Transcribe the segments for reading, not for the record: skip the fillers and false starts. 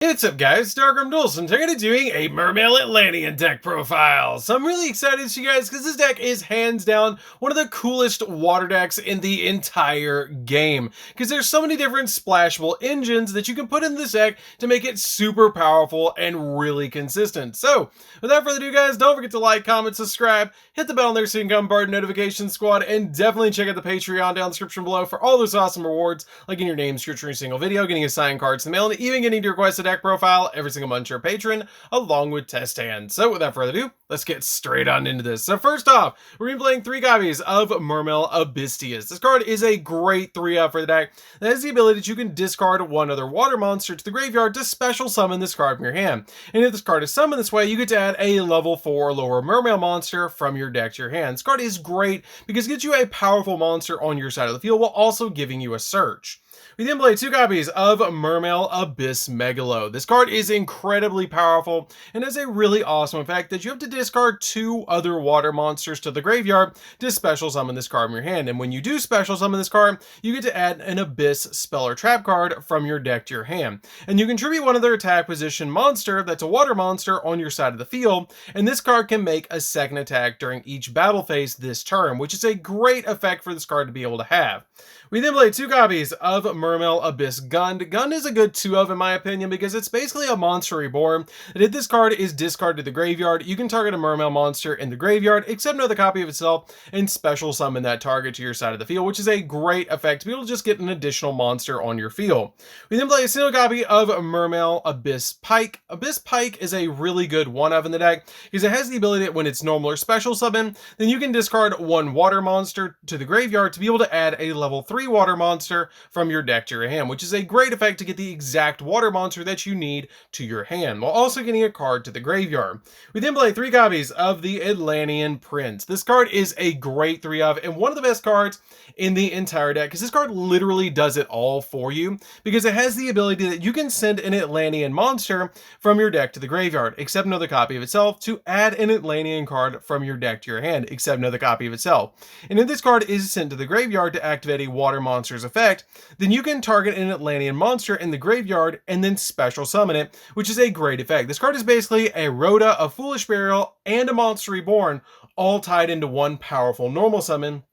What's up guys, DarkArmedDuelist, and today I'm doing a Mermail Atlantean deck profile. So I'm really excited to you guys because this deck is hands down one of the coolest water decks in the entire game. Because there's so many different splashable engines that you can put in this deck to make it super powerful and really consistent. So without further ado guys, don't forget to like, comment, subscribe, hit the bell there so you can become part of the notification squad, and definitely check out the Patreon down in the description below for all those awesome rewards, like getting your name featured in a single video, getting assigned cards in the mail, and even getting to request a deck profile every single month to your patron, along with test hands. So without further ado, let's get straight on into this. So first off, we're going to be playing 3 copies of Mermail Atlantean. This card is a great 3-up for the deck that has the ability that you can discard one other water monster to the graveyard to special summon this card from your hand. And if this card is summoned this way, you get to add a level 4 or lower Mermail monster from your deck to your hand. This card is great because it gets you a powerful monster on your side of the field while also giving you a search. We then play 2 copies of Mermail Megalo. This card is incredibly powerful and has a really awesome effect that you have to discard 2 other water monsters to the graveyard to special summon this card from your hand. And when you do special summon this card, you get to add an Abyss spell or trap card from your deck to your hand. And you contribute one other attack position monster that's a water monster on your side of the field, and this card can make a second attack during each battle phase this turn, which is a great effect for this card to be able to have. We then play 2 copies of Mermail Abyss Gund. Gund is a good 2-of in my opinion because it's basically a monster reborn that if this card is discarded to the graveyard, you can target a Mermail monster in the graveyard, except another copy of itself, and special summon that target to your side of the field, which is a great effect to be able to just get an additional monster on your field. We then play a single copy of Mermail Abyss Pike. Abyss Pike is a really good 1-of in the deck because it has the ability that when it's normal or special summon, then you can discard 1 water monster to the graveyard to be able to add a level 3 water monster from your deck to your hand, which is a great effect to get the exact water monster that you need to your hand, while also getting a card to the graveyard. We then play 3 copies of the Atlantean Prince. This card is a great 3-of and one of the best cards in the entire deck because this card literally does it all for you because it has the ability that you can send an Atlantean monster from your deck to the graveyard, except another copy of itself, to add an Atlantean card from your deck to your hand, except another copy of itself. And if this card is sent to the graveyard to activate a water monster's effect, then you can target an Atlantean monster in the graveyard and then special summon it, which is a great effect. This card is basically a Rhoda, a Foolish Burial, and a Monster Reborn, all tied into one powerful normal summon,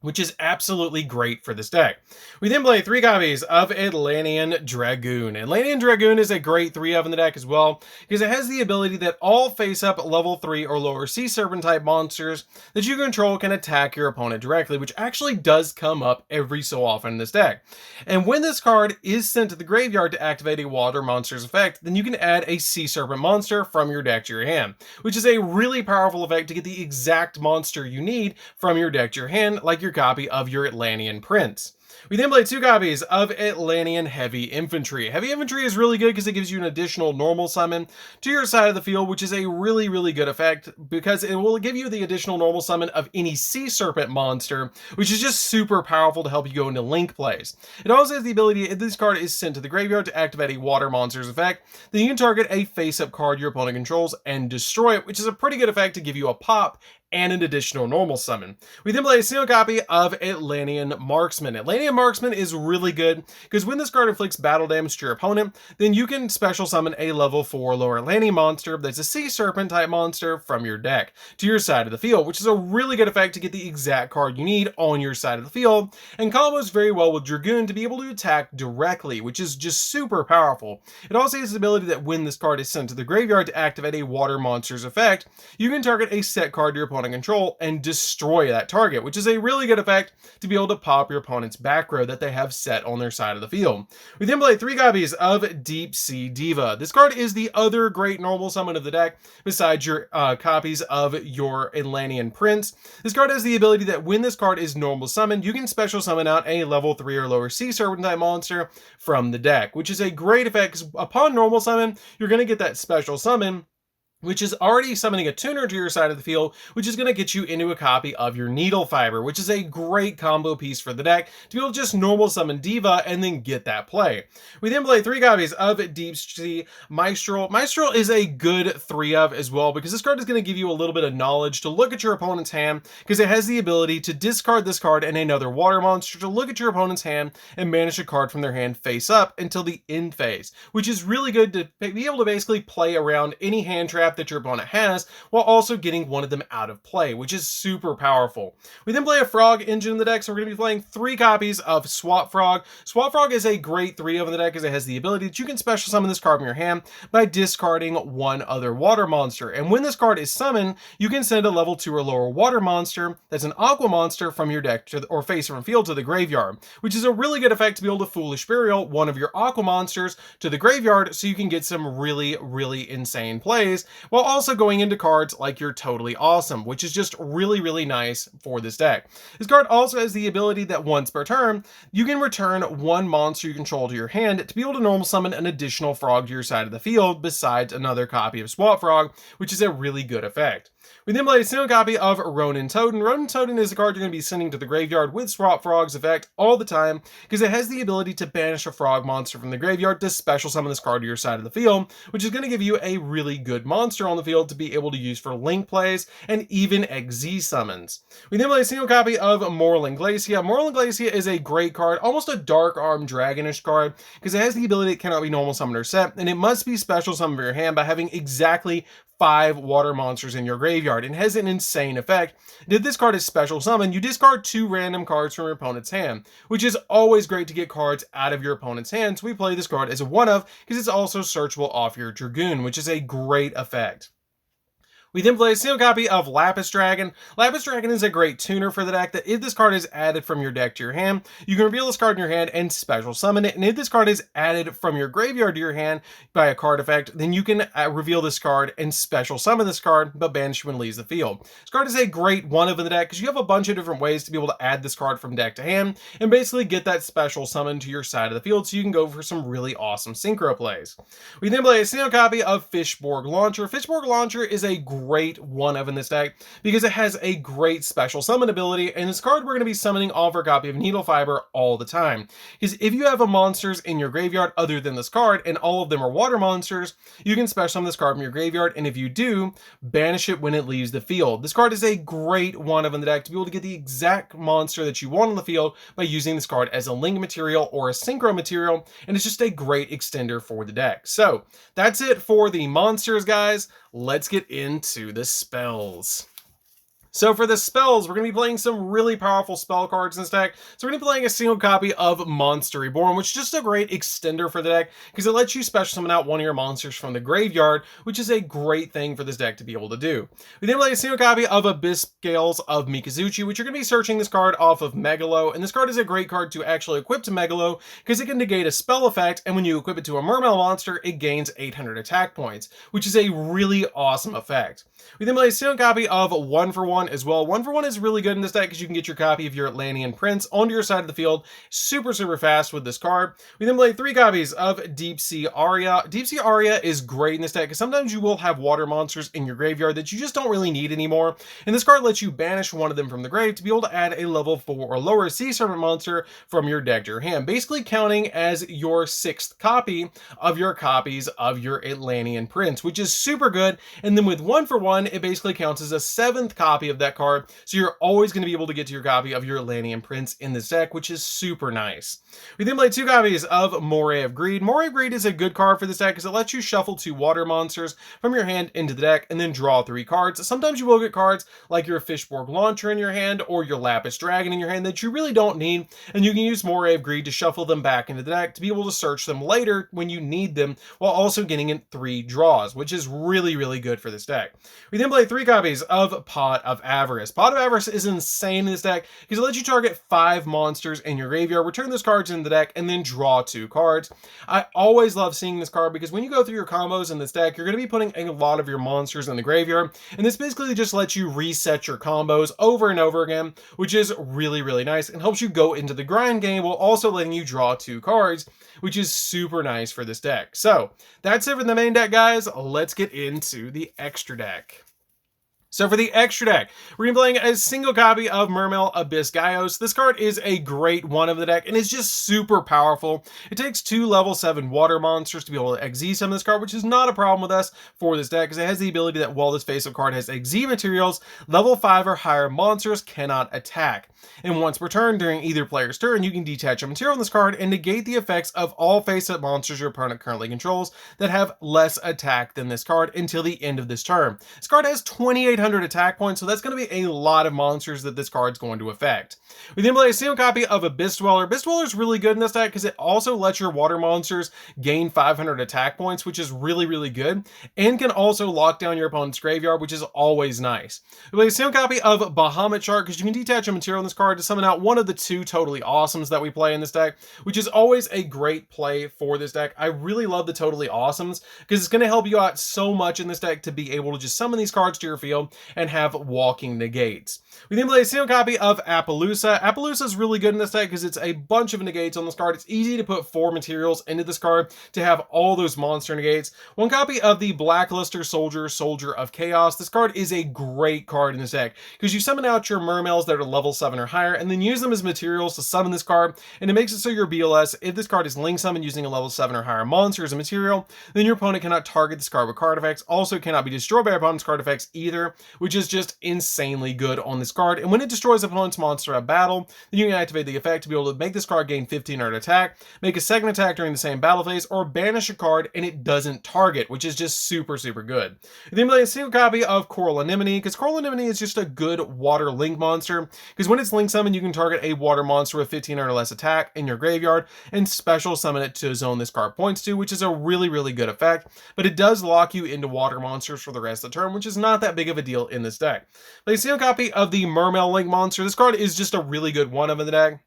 which is absolutely great for this deck. We then play 3 copies of Atlantean Dragoon. Atlantean Dragoon is a great 3-of in the deck as well, because it has the ability that all face-up level 3 or lower Sea Serpent type monsters that you control can attack your opponent directly, which actually does come up every so often in this deck. And when this card is sent to the graveyard to activate a water monster's effect, then you can add a Sea Serpent monster from your deck to your hand, which is a really powerful effect to get the exact monster you need from your deck to your hand, like your copy of your Atlantean Prince. We then play 2 copies of Atlantean Heavy Infantry. Heavy Infantry is really good because it gives you an additional normal summon to your side of the field, which is a really good effect because it will give you the additional normal summon of any Sea Serpent monster, which is just super powerful to help you go into link plays. It also has the ability, if this card is sent to the graveyard to activate a water monster's effect, then you can target a face-up card your opponent controls and destroy it, which is a pretty good effect to give you a pop and an additional normal summon. We then play a single copy of Atlantean Marksman. Atlantean Marksman is really good because when this card inflicts battle damage to your opponent, then you can special summon a level 4 lower Atlantean monster that's a Sea Serpent type monster from your deck to your side of the field, which is a really good effect to get the exact card you need on your side of the field, and combos very well with Dragoon to be able to attack directly, which is just super powerful. It also has the ability that when this card is sent to the graveyard to activate a water monster's effect, you can target a set card to your opponent control and destroy that target, which is a really good effect to be able to pop your opponent's back row that they have set on their side of the field. We then play 3 copies of Deep Sea Diva. This card is the other great normal summon of the deck besides your copies of your Atlantean Prince. This card has the ability that when this card is normal summoned, you can special summon out a level 3 or lower Sea Serpent type monster from the deck, which is a great effect because upon normal summon, you're going to get that special summon, which is already summoning a tuner to your side of the field, which is going to get you into a copy of your Needle Fiber, which is a great combo piece for the deck to be able to just normal summon Diva and then get that play. We then play 3 copies of Deep Sea Maestral. Maestral is a good 3-of as well, because this card is going to give you a little bit of knowledge to look at your opponent's hand, because it has the ability to discard this card and another water monster to look at your opponent's hand and banish a card from their hand face up until the end phase, which is really good to be able to basically play around any hand trap that your opponent has while also getting one of them out of play, which is super powerful. We then play a Frog engine in the deck, so we're going to be playing 3 copies of Swap Frog. Swap Frog is a great 3-of in the deck because it has the ability that you can special summon this card from your hand by discarding one other water monster, and when this card is summoned, you can send a level 2 or lower water monster that's an aqua monster from your deck or face from field to the graveyard, which is a really good effect to be able to Foolish Burial one of your aqua monsters to the graveyard so you can get some really insane plays while also going into cards like You're Totally Awesome, which is just really nice for this deck. This card also has the ability that once per turn, you can return one monster you control to your hand to be able to normal summon an additional frog to your side of the field besides another copy of Swap Frog, which is a really good effect. We then play a single copy of Ronin Totem. Ronin Totem is a card you're going to be sending to the graveyard with Swap Frog's effect all the time, because it has the ability to banish a frog monster from the graveyard to special summon this card to your side of the field, which is going to give you a really good monster on the field to be able to use for link plays and even XZ summons. We then play a single copy of Morlin Glacia. Morlin Glacia is a great card, almost a Dark Arm Dragonish card, because it has the ability it cannot be normal summoned or set, and it must be special summoned from your hand by having exactly 5 water monsters in your graveyard, and has an insane effect. If this card is special summoned, you discard 2 random cards from your opponent's hand, which is always great to get cards out of your opponent's hand, so we play this card as a 1-of because it's also searchable off your Dragoon, which is a great effect. We then play a single copy of Lapis Dragon. Lapis Dragon is a great tuner for the deck that if this card is added from your deck to your hand, you can reveal this card in your hand and special summon it. And if this card is added from your graveyard to your hand by a card effect, then you can reveal this card and special summon this card, but banish when it leaves the field. This card is a great 1-of in the deck because you have a bunch of different ways to be able to add this card from deck to hand and basically get that special summon to your side of the field so you can go for some really awesome synchro plays. We then play a single copy of Fishborg Launcher. Fishborg Launcher is a great 1-of in this deck because it has a great special summon ability, and this card we're going to be summoning off our copy of Needle Fiber all the time. Because if you have a monsters in your graveyard other than this card, and all of them are water monsters, you can special summon this card from your graveyard, and if you do, banish it when it leaves the field. This card is a great 1-of in the deck to be able to get the exact monster that you want on the field by using this card as a link material or a synchro material, and it's just a great extender for the deck. So that's it for the monsters, guys. Let's get into the spells. So for the spells, we're going to be playing some really powerful spell cards in this deck. So we're going to be playing a single copy of Monster Reborn, which is just a great extender for the deck because it lets you special summon out one of your monsters from the graveyard, which is a great thing for this deck to be able to do. We then play a single copy of Abyss Scales of Mikazuchi, which you're going to be searching this card off of Megalo, and this card is a great card to actually equip to Megalo because it can negate a spell effect, and when you equip it to a Mermail monster, it gains 800 attack points, which is a really awesome effect. We then play a single copy of 1-for-1 as well. 1-for-1 is really good in this deck because you can get your copy of your Atlantean Prince onto your side of the field super fast with this card. We then play 3 copies of Deep Sea Aria. Deep Sea Aria is great in this deck because sometimes you will have water monsters in your graveyard that you just don't really need anymore, and this card lets you banish one of them from the grave to be able to add a level 4 or lower Sea Serpent monster from your deck to your hand, basically counting as your 6th copy of your copies of your Atlantean Prince, which is super good. And then with 1-for-1, it basically counts as a 7th copy of that card, so you're always going to be able to get to your copy of your Atlantean Prince in this deck, which is super nice. We then play 2 copies of Moray of Greed. Moray of Greed is a good card for this deck because it lets you shuffle 2 water monsters from your hand into the deck and then draw 3 cards. Sometimes you will get cards like your Fishborg Launcher in your hand or your Lapis Dragon in your hand that you really don't need, and you can use Moray of Greed to shuffle them back into the deck to be able to search them later when you need them, while also getting in 3 draws, which is really good for this deck. We then play 3 copies of Pot of of Avarice. Pot of Avarice is insane in this deck because it lets you target 5 monsters in your graveyard, return those cards in the deck, and then draw 2 cards. I always love seeing this card because when you go through your combos in this deck, you're going to be putting a lot of your monsters in the graveyard, and this basically just lets you reset your combos over and over again, which is really, really nice and helps you go into the grind game while also letting you draw 2 cards, which is super nice for this deck. So that's it for the main deck, guys. Let's get into the extra deck. So for the extra deck, we're going to be playing a single copy of Mermail Atlantean. This card is a great one of the deck and is just super powerful. It takes 2 level 7 water monsters to be able to XZ summon this card, which is not a problem with us for this deck because it has the ability that while this face-up card has XZ materials, level 5 or higher monsters cannot attack. And once per turn during either player's turn, you can detach a material on this card and negate the effects of all face-up monsters your opponent currently controls that have less attack than this card until the end of this turn. This card has 2,800 attack points, so that's going to be a lot of monsters that this card's going to affect. We then play a single copy of Abyss Dweller. Abyss Dweller is really good in this deck because it also lets your water monsters gain 500 attack points, which is really, really good, and can also lock down your opponent's graveyard, which is always nice. We play a single copy of Bahamut Shark because you can detach a material on this card to summon out one of the 2 Totally Awesomes that we play in this deck, which is always a great play for this deck. I really love the Totally Awesomes because it's going to help you out so much in this deck to be able to just summon these cards to your field and have walking negates. We then play a single copy of Appaloosa. Appaloosa is really good in this deck because it's a bunch of negates on this card. It's easy to put 4 materials into this card to have all those monster negates. One copy of the Blackluster Soldier, Soldier of Chaos. This card is a great card in this deck because you summon out your Mermails that are level 7 or higher and then use them as materials to summon this card, and it makes it so your BLS, if this card is link summoned using a level 7 or higher monster as a material, then your opponent cannot target this card with card effects, also cannot be destroyed by your opponent's card effects either, which is just insanely good on this card. And when it destroys opponent's monster at battle, then you can activate the effect to be able to make this card gain 1500 attack, make a second attack during the same battle phase, or banish a card and it doesn't target, which is just super, super good. And then play a single copy of Coral Anemone, because Coral Anemone is just a good water link monster, because when it's link summoned, you can target a water monster with 1500 or less attack in your graveyard and special summon it to a zone this card points to, which is a really, really good effect, but it does lock you into water monsters for the rest of the turn, which is not that big of a deal in this deck. Play a single copy of the Mermail Link monster. This card is just a really good one of the deck.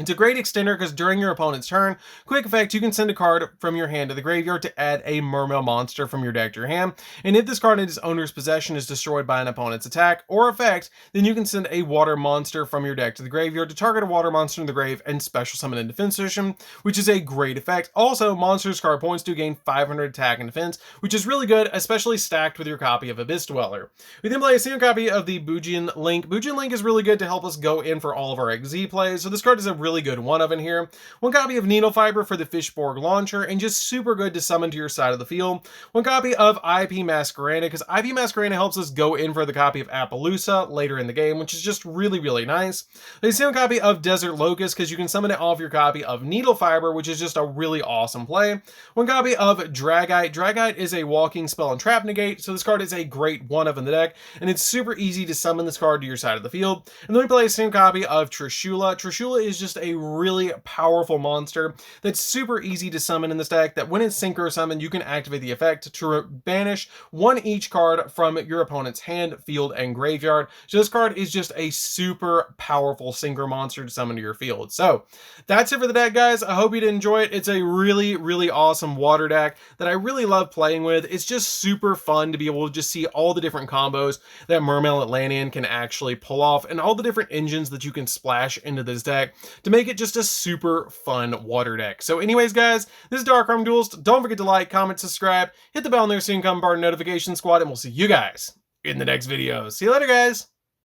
It's a great extender because during your opponent's turn, quick effect, you can send a card from your hand to the graveyard to add a Mermail monster from your deck to your hand. And if this card in its owner's possession is destroyed by an opponent's attack or effect, then you can send a water monster from your deck to the graveyard to target a water monster in the grave and special summon in defense position, which is a great effect. Also, monsters card points do gain 500 attack and defense, which is really good, especially stacked with your copy of Abyss Dweller. We then play a single copy of the Bujin Link. Bujin Link is really good to help us go in for all of our XZ plays, so this card is a really good one of in here. One copy of Needle Fiber for the Fishborg launcher, and just super good to summon to your side of the field. One copy of IP Masquerade, because IP Masquerade helps us go in for the copy of Appaloosa later in the game, which is just really, really nice. A single copy of Desert Locust, because you can summon it off your copy of Needle Fiber, which is just a really awesome play. One copy of Dragite. Dragite is a walking spell and trap negate, so this card is a great one of in the deck, and it's super easy to summon this card to your side of the field. And then we play a single copy of Trishula. Trishula is just a really powerful monster that's super easy to summon in this deck, that when it's synchro summoned, you can activate the effect to banish one each card from your opponent's hand, field, and graveyard. So this card is just a super powerful synchro monster to summon to your field. So that's it for the deck, guys. I hope you did enjoy it. It's a really, really awesome water deck that I really love playing with. It's just super fun to be able to just see all the different combos that Mermail Atlantean can actually pull off and all the different engines that you can splash into this deck to make it just a super fun water deck. So anyways, guys, this is DarkArmedDuelist. Don't forget to like, comment, subscribe, hit the bell on there so you can become part of the notification squad, and we'll see you guys in the next video. See you later, guys.